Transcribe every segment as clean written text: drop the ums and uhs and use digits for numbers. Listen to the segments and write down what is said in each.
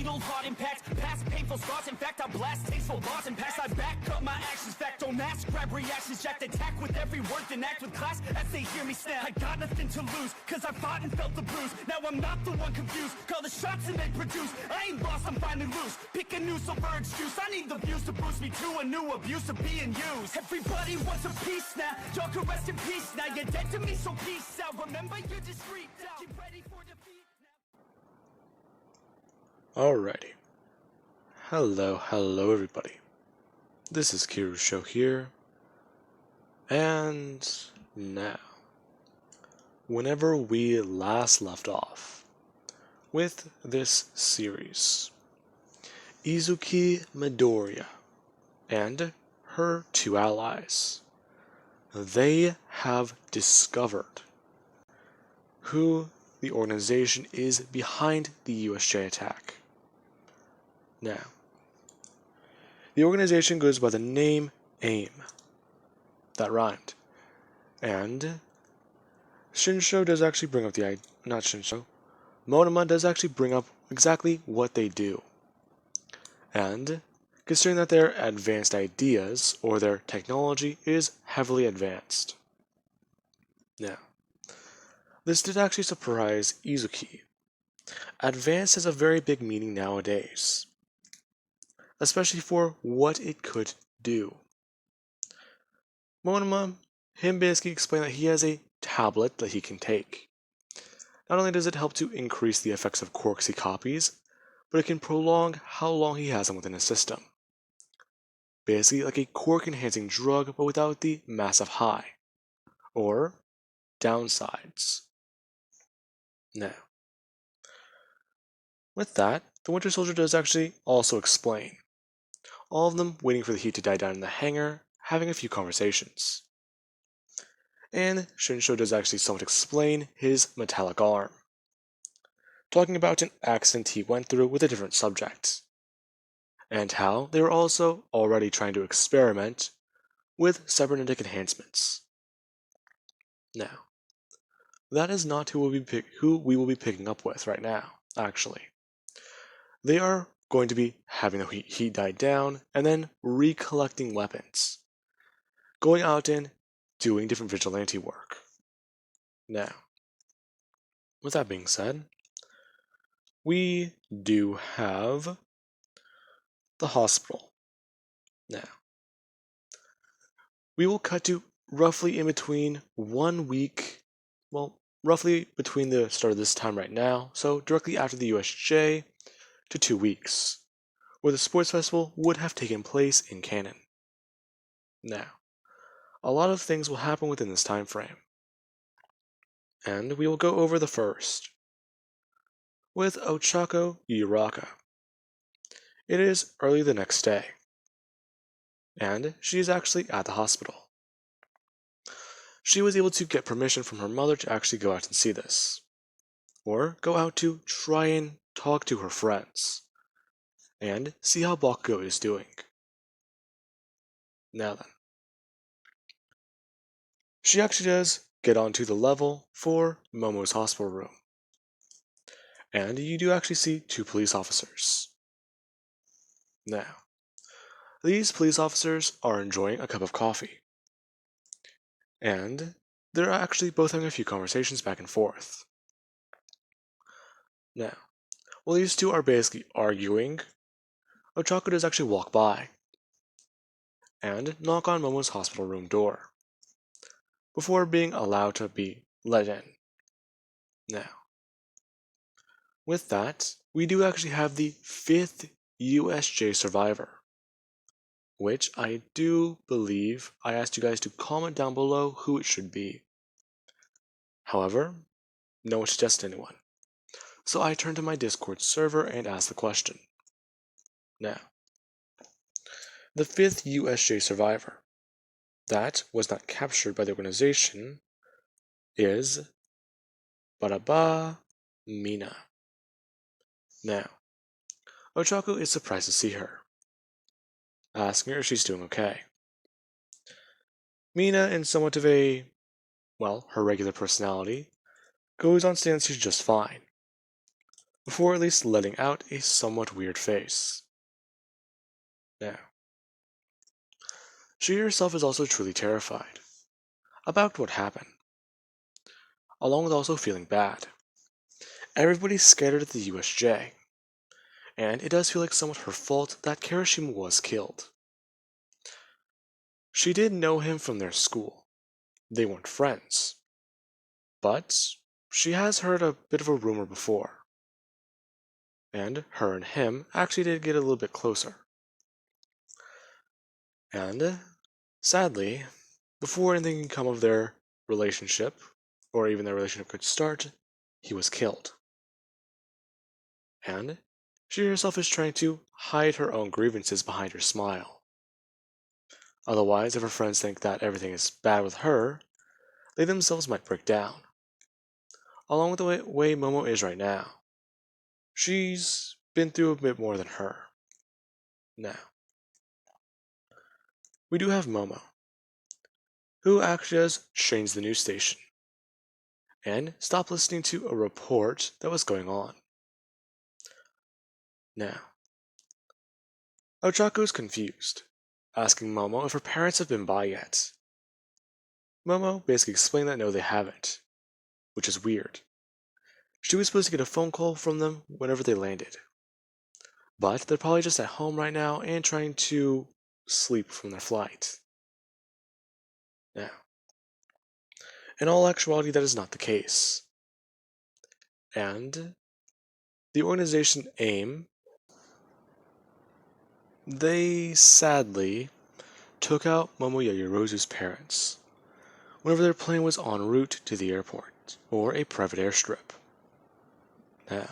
fatal heart impacts, past painful scars. In fact, I blast tasteful laws and pass. I back up my actions, fact don't ask, grab reactions, jacked attack with every word, then act with class as they hear me snap. I got nothing to lose, cause I fought and felt the bruise. Now I'm not the one confused, call the shots and they produce. I ain't lost, I'm finally loose, pick a new silver excuse. I need the views to boost me to a new abuse of being used. Everybody wants a piece now, y'all can rest in peace now. You're dead to me, so peace out. Remember you're discreet now, get ready for defeat now. Alrighty. Hello everybody. This is Kiru's show here. And now, whenever we last left off with this series, Izuki Midoriya and her two allies, they have discovered who the organization is behind the USJ attack. Now, the organization goes by the name AIM. That rhymed. And Shinsho does actually bring up not Shinsho, Monoma does actually bring up exactly what they do. And considering that their advanced ideas or their technology is heavily advanced. Now, this did actually surprise Izuki. Advanced has a very big meaning nowadays, especially for what it could do. Monoma, him basically explained that he has a tablet that he can take. Not only does it help to increase the effects of Quirksy copies, but it can prolong how long he has them within his system. Basically like a quirk-enhancing drug, but without the massive high, or downsides. Now, with that, the Winter Soldier does actually also explain. All of them waiting for the heat to die down in the hangar, having a few conversations. And Shinsho does actually somewhat explain his metallic arm, talking about an accident he went through with a different subject, and how they were also already trying to experiment with cybernetic enhancements. Now, that is not who we will be picking up with right now, actually. They are going to be having the heat die down and then recollecting weapons, going out and doing different vigilante work. Now, with that being said, we do have the hospital. Now, we will cut to roughly in between 1 week, well, roughly between the start of this time right now, so directly after the USJ, to 2 weeks, where the sports festival would have taken place in canon. Now, a lot of things will happen within this time frame, and we will go over the first, with Ochako Uraka. It is early the next day, and she is actually at the hospital. She was able to get permission from her mother to actually go out and see this, or go out to try and talk to her friends, and see how Bakugo is doing. Now then, she actually does get onto the level for Momo's hospital room, and you do actually see 2 police officers. Now, these police officers are enjoying a cup of coffee, and they're actually both having a few conversations back and forth. Now, while these two are basically arguing, Ochako does actually walk by and knock on Momo's hospital room door before being allowed to be let in. Now, with that, we do actually have the 5th USJ survivor, which I do believe I asked you guys to comment down below who it should be. However, no one suggested anyone, so I turned to my Discord server and asked the question. Now, the 5th USJ survivor that was not captured by the organization is Baraba Mina. Now, Ochako is surprised to see her, asking her if she's doing okay. Mina, in somewhat of a, well, her regular personality, goes on saying she's just fine. before at least letting out a somewhat weird face. Now, she herself is also truly terrified about what happened, along with also feeling bad. Everybody's scattered at the USJ, and it does feel like somewhat her fault that Kirishima was killed. She did know him from their school. They weren't friends, but she has heard a bit of a rumor before, and her and him actually did get a little bit closer. And sadly, before anything can come of their relationship, or even their relationship could start, he was killed. And she herself is trying to hide her own grievances behind her smile. Otherwise, if her friends think that everything is bad with her, they themselves might break down. Along with the way Momo is right now, she's been through a bit more than her. Now, we do have Momo, who actually has changed the news station and stopped listening to a report that was going on. Now, Ochako is confused, asking Momo if her parents have been by yet. Momo basically explained that no, they haven't, which is weird. She was supposed to get a phone call from them whenever they landed, but they're probably just at home right now and trying to sleep from their flight. Now, in all actuality, that is not the case. And the organization AIM, they sadly took out Momo Yaoyorozu's parents whenever their plane was en route to the airport or a private airstrip. Now,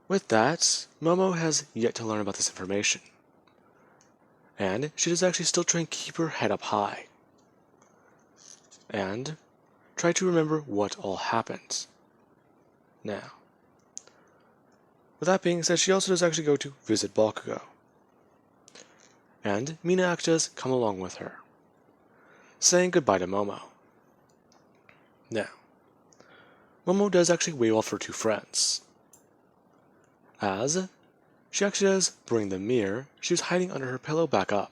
with that, Momo has yet to learn about this information, and she does actually still try and keep her head up high and try to remember what all happened. Now, with that being said, she also does actually go to visit Bakugo, and Mina actually does come along with her, saying goodbye to Momo. Now, Momo does actually wave off her two friends, as she actually does bring the mirror she was hiding under her pillow back up,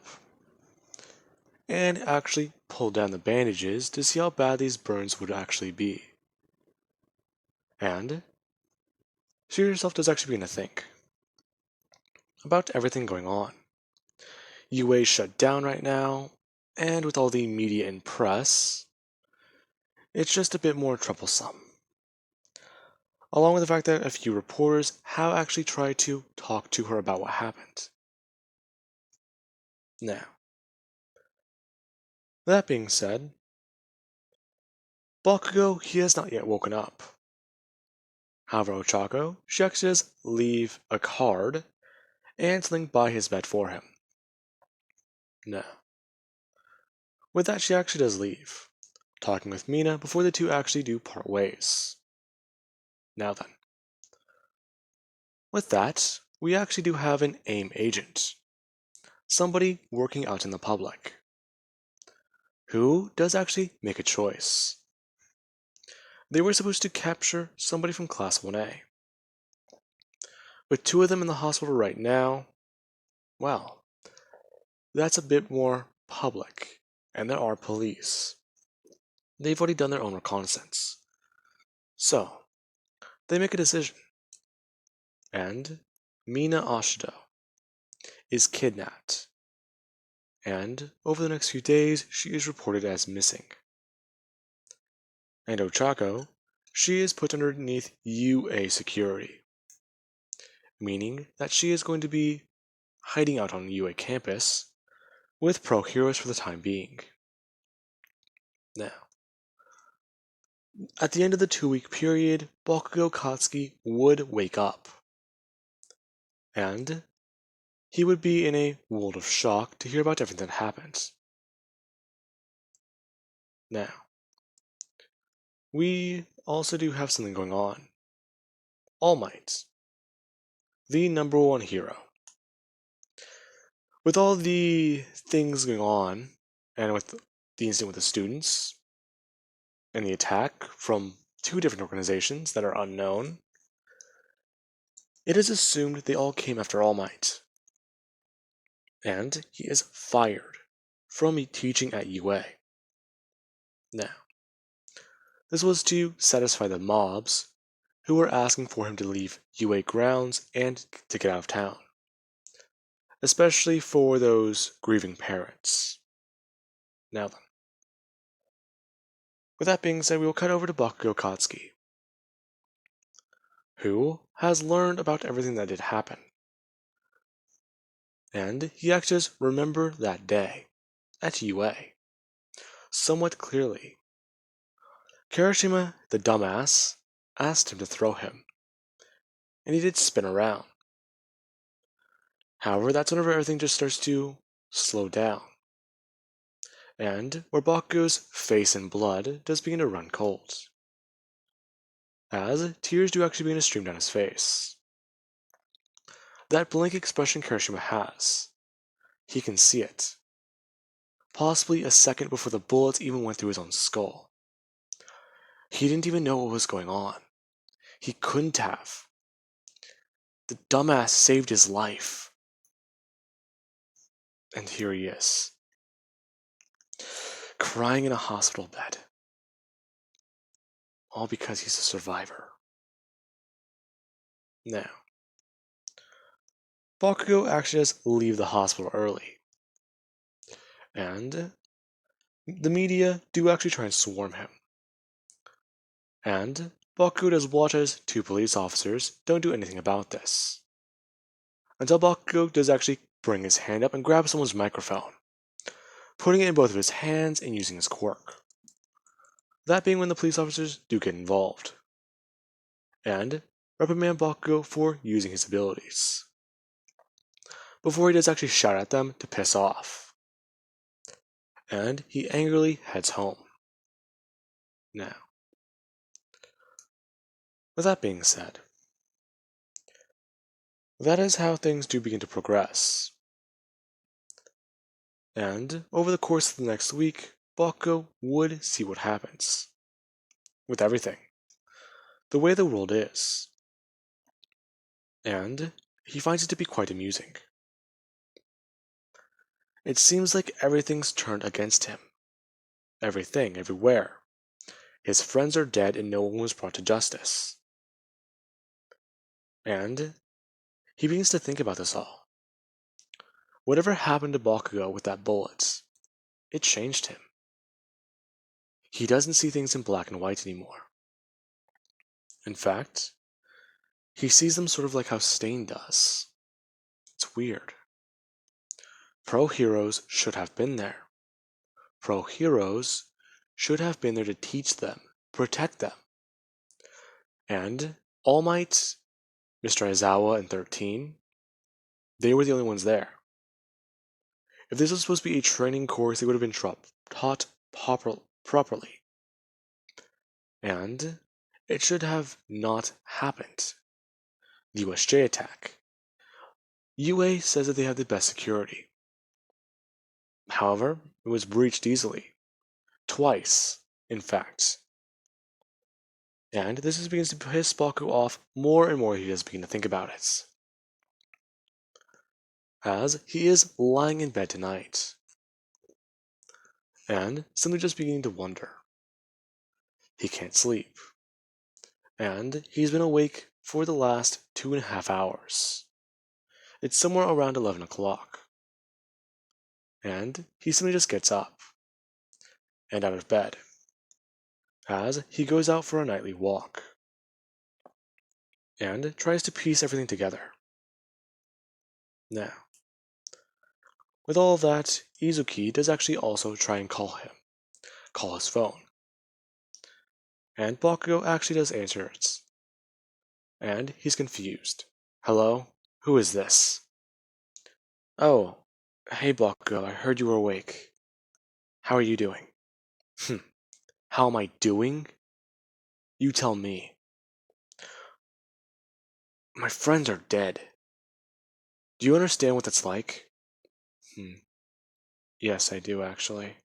and actually pull down the bandages to see how bad these burns would actually be. And she herself does actually begin to think about everything going on. UA is shut down right now, and with all the media and press, it's just a bit more troublesome. Along with the fact that a few reporters have actually tried to talk to her about what happened. Now, that being said, Bakugo, he has not yet woken up. However, Ochako, she actually does leave a card and something by his bed for him. Now, with that, she actually does leave, talking with Mina before the two actually do part ways. Now then, with that, we actually do have an AIM agent, somebody working out in the public, who does actually make a choice. They were supposed to capture somebody from Class 1A. With two of them in the hospital right now, well, that's a bit more public, and there are police. They've already done their own reconnaissance. So, they make a decision. And Mina Ashido is kidnapped. And over the next few days, she is reported as missing. And Ochako, she is put underneath UA security, meaning that she is going to be hiding out on UA campus with pro heroes for the time being. Now, at the end of the 2-week period, Bakugo Katsuki would wake up. And he would be in a world of shock to hear about everything that happened. Now, we also do have something going on. All Might, the number one hero. With all the things going on, and with the incident with the students, and the attack from two different organizations that are unknown, It is assumed they all came after All Might, and he is fired from teaching at UA. Now, this was to satisfy the mobs who were asking for him to leave UA grounds and to get out of town, especially for those grieving parents. Now then, with that being said, we will cut over to Bakugo Katsuki, who has learned about everything that did happen. And he actually just remember that day at UA somewhat clearly. Kirishima, the dumbass, asked him to throw him, and he did spin around. However, that's whenever everything just starts to slow down, and where Bakugo's face and blood does begin to run cold, as tears do actually begin to stream down his face. That blank expression Kirishima has, he can see it, possibly a second before the bullets even went through his own skull. He didn't even know what was going on. He couldn't have. The dumbass saved his life. And here he is, crying in a hospital bed. All because he's a survivor. Now, Bakugo actually does leave the hospital early. And the media do actually try and swarm him. And Bakugo does watch as two police officers don't do anything about this. Until Bakugo does actually bring his hand up and grab someone's microphone, putting it in both of his hands and using his quirk. That being when the police officers do get involved, and reprimand Bakugo for using his abilities, before he does actually shout at them to piss off. And he angrily heads home. Now, with that being said, that is how things do begin to progress. And over the course of the next week, Bakugo would see what happens. With everything. The way the world is. And he finds it to be quite amusing. It seems like everything's turned against him. Everything, everywhere. His friends are dead and no one was brought to justice. And he begins to think about this all. Whatever happened to Bakugo with that bullet, it changed him. He doesn't see things in black and white anymore. In fact, he sees them sort of like how Stain does. It's weird. Pro heroes should have been there. Pro heroes should have been there to teach them, protect them. And All Might, Mr. Aizawa, and 13, they were the only ones there. If this was supposed to be a training course, they would have been taught properly. And it should have not happened. The USJ attack. UA says that they have the best security. However, it was breached easily. Twice, in fact. And this begins to piss Baku off more and more he does begin to think about it. As he is lying in bed tonight. And simply just beginning to wonder. He can't sleep. And he's been awake for the last 2.5 hours. It's somewhere around 11 o'clock. And he simply just gets up. And out of bed. As he goes out for a nightly walk. And tries to piece everything together. Now, with all of that, Izuki does actually also try and call his phone. And Bakugo actually does answer it. And he's confused. Hello? Who is this? Oh, hey Bakugo, I heard you were awake. How are you doing? How am I doing? You tell me. My friends are dead. Do you understand what that's like? Yes, I do, actually.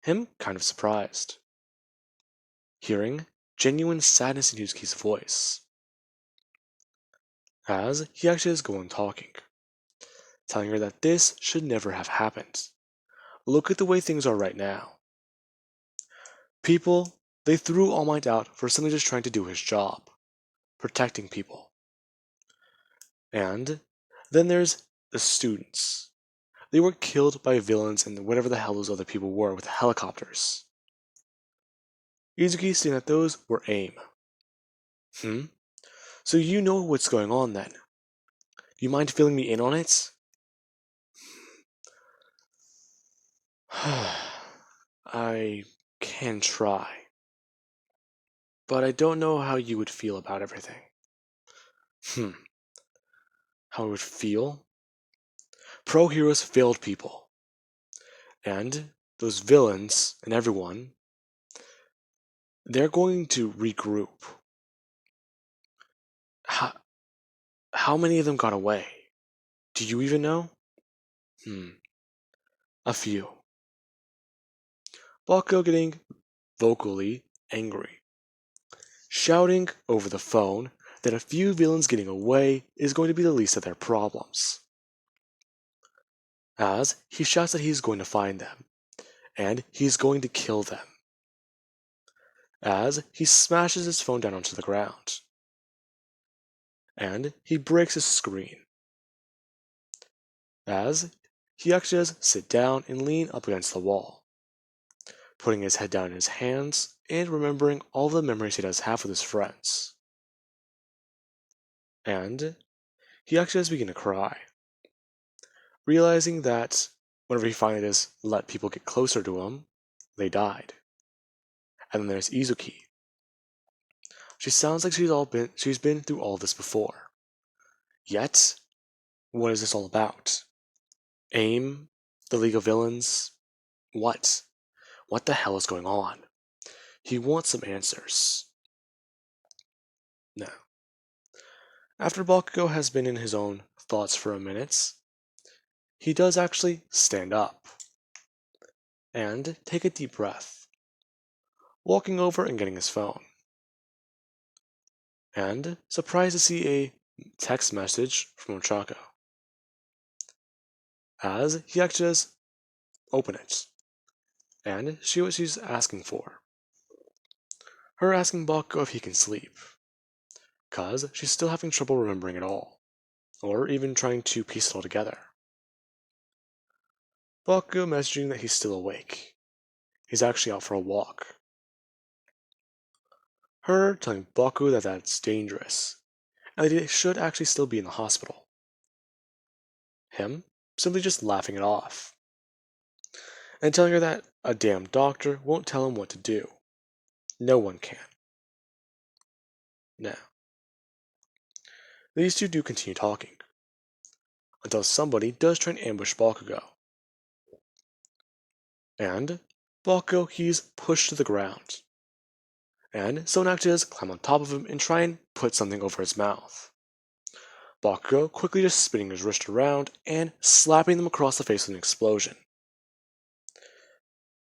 Him kind of surprised. Hearing genuine sadness in Yuzuki's voice. as he actually is going talking, telling her that this should never have happened. Look at the way things are right now. People, they threw All Might out for simply just trying to do his job, protecting people. And then there's the students. They were killed by villains and whatever the hell those other people were with helicopters. Izuki saying that those were AIM. So you know what's going on then. You mind filling me in on it? I can try. But I don't know how you would feel about everything. How I would feel? Pro heroes failed people. And those villains and everyone, they're going to regroup. How many of them got away? Do you even know? A few. Bakugo getting vocally angry, shouting over the phone that a few villains getting away is going to be the least of their problems. As he shouts that he's going to find them, and he's going to kill them. As he smashes his phone down onto the ground, and he breaks his screen. As he actually does sit down and lean up against the wall, putting his head down in his hands and remembering all the memories he does have with his friends. And he actually does begin to cry, realizing that whenever he finally does let people get closer to him, they died. And then there's Izuki. She sounds like she's been through all this before. Yet, what is this all about? AIM? The League of Villains? What? What the hell is going on? He wants some answers. Now, after Bakugo has been in his own thoughts for a minute, he does actually stand up and take a deep breath, walking over and getting his phone. And surprised to see a text message from Ochako, as he actually does open it and see what she's asking for. Her asking Bakugo if he can sleep, cause she's still having trouble remembering it all, or even trying to piece it all together. Bakugo messaging that he's still awake. He's actually out for a walk. Her telling Bakugo that that's dangerous, and that he should actually still be in the hospital. Him simply just laughing it off, and telling her that a damn doctor won't tell him what to do. No one can. Now, these two do continue talking, until somebody does try and ambush Bakugo. And Bakugo, he's pushed to the ground. And someone actually does climb on top of him and try and put something over his mouth. Bakugo quickly just spinning his wrist around and slapping them across the face with an explosion.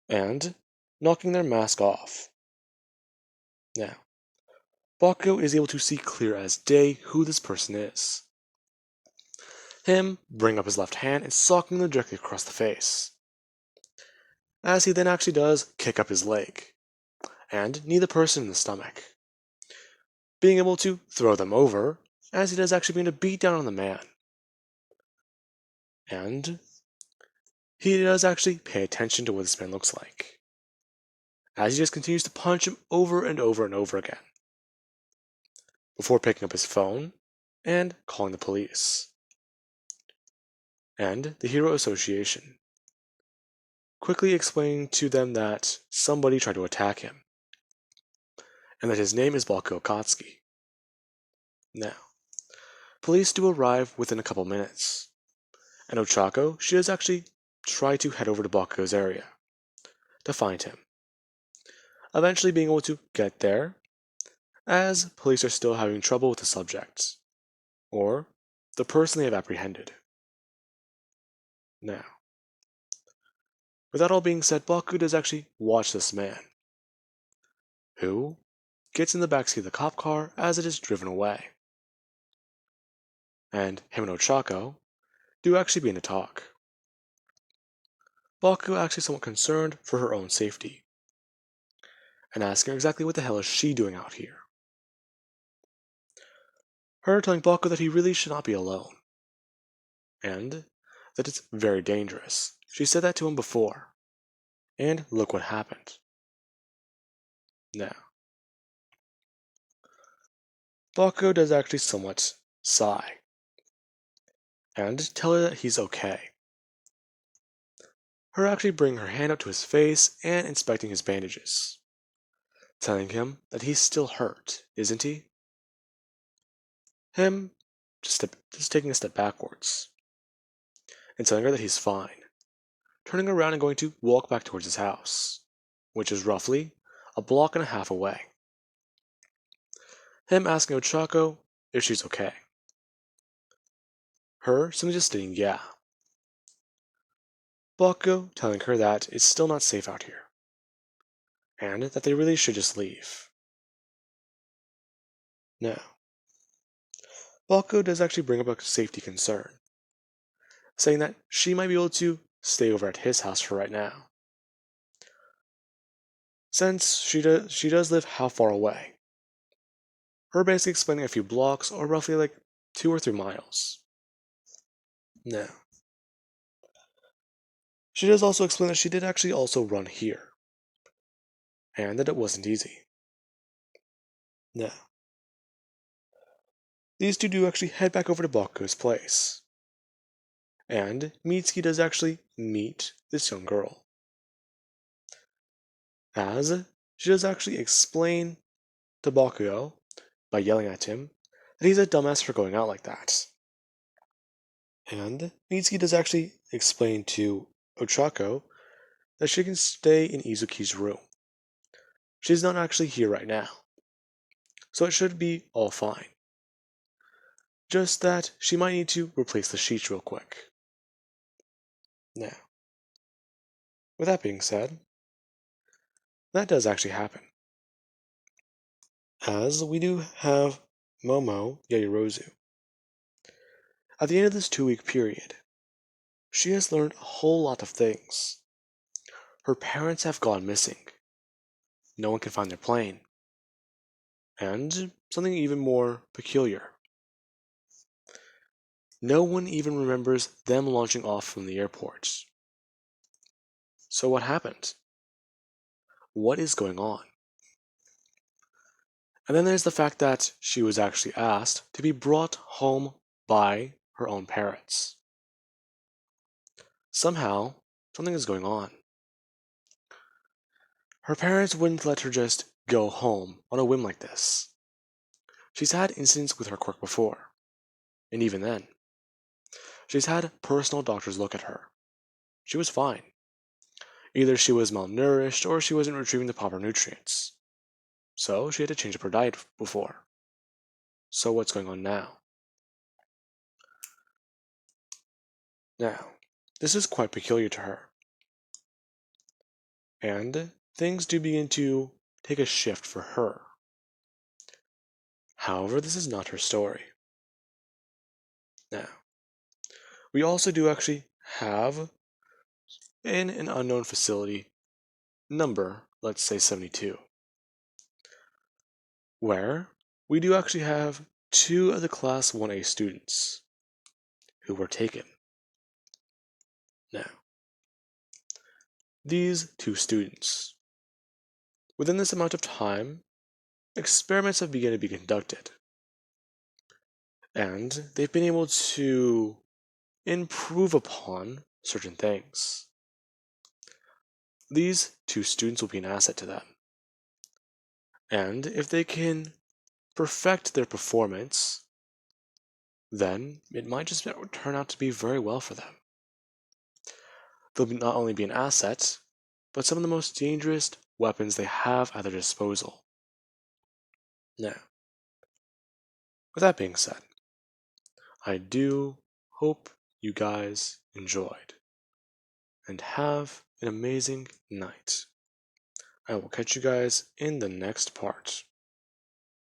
And knocking their mask off. Now, Bakugo is able to see clear as day who this person is. Him bring up his left hand and socking them directly across the face. As he then actually does kick up his leg, and knee the person in the stomach. Being able to throw them over, as he does actually begin to beat down on the man. And he does actually pay attention to what this man looks like, as he just continues to punch him over and over and over again, before picking up his phone and calling the police. And the Hero Association, quickly explaining to them that somebody tried to attack him, and that his name is Bakugo Katsuki. Now, police do arrive within a couple minutes, and Ochako, she does actually try to head over to Bakugo's area to find him, eventually being able to get there, as police are still having trouble with the subject, or the person they have apprehended. Now, with that all being said, Bakugo does actually watch this man, who gets in the backseat of the cop car as it is driven away. and him and Ochako do actually begin to talk. Bakugo actually somewhat concerned for her own safety, and asking her exactly what the hell is she doing out here. Her telling Bakugo that he really should not be alone, and that it's very dangerous. She said that to him before, and look what happened. Now, Bakugo does actually somewhat sigh, and tell her that he's okay. Her actually bringing her hand up to his face and inspecting his bandages, telling him that he's still hurt, isn't he? Him just taking a step backwards, and telling her that he's fine, turning around and going to walk back towards his house, which is roughly a block and a half away. Him asking Ochako if she's okay. Her simply just stating yeah. Bakugo telling her that it's still not safe out here, and that they really should just leave. Now, Bakugo does actually bring up a safety concern, saying that she might be able to stay over at his house for right now, since she does live how far away. Her basically explaining a few blocks, or roughly like 2 or 3 miles. Now, she does also explain that she did actually also run here, and that it wasn't easy. Now, these two do actually head back over to Bakugo's place, and Mitsuki does actually meet this young girl, as she does actually explain to Bakugo, by yelling at him, that he's a dumbass for going out like that. And Mitsuki does actually explain to Ochako that she can stay in Izuki's room. She's not actually here right now, so it should be all fine. Just that she might need to replace the sheets real quick. Now, with that being said, that does actually happen, as we do have Momo Yaoyorozu. At the end of this 2-week period, she has learned a whole lot of things. Her parents have gone missing. No one can find their plane. And something even more peculiar. No one even remembers them launching off from the airport. So what happened? What is going on? And then there's the fact that she was actually asked to be brought home by her own parents. Somehow, something is going on. Her parents wouldn't let her just go home on a whim like this. She's had incidents with her quirk before, and even then, she's had personal doctors look at her. She was fine. Either she was malnourished or she wasn't retrieving the proper nutrients. So she had to change up her diet before. So what's going on now? Now, this is quite peculiar to her. And things do begin to take a shift for her. However, this is not her story. Now, we also do actually have, in an unknown facility, number, let's say 72, where we do actually have 2 of the Class 1A students who were taken. Now, these 2 students, within this amount of time, experiments have begun to be conducted, and they've been able to improve upon certain things. These 2 students will be an asset to them, and if they can perfect their performance, then it might just turn out to be very well for them. They'll not only be an asset, but some of the most dangerous weapons they have at their disposal. Now, with that being said, I do hope you guys enjoyed, and have an amazing night. I will catch you guys in the next part.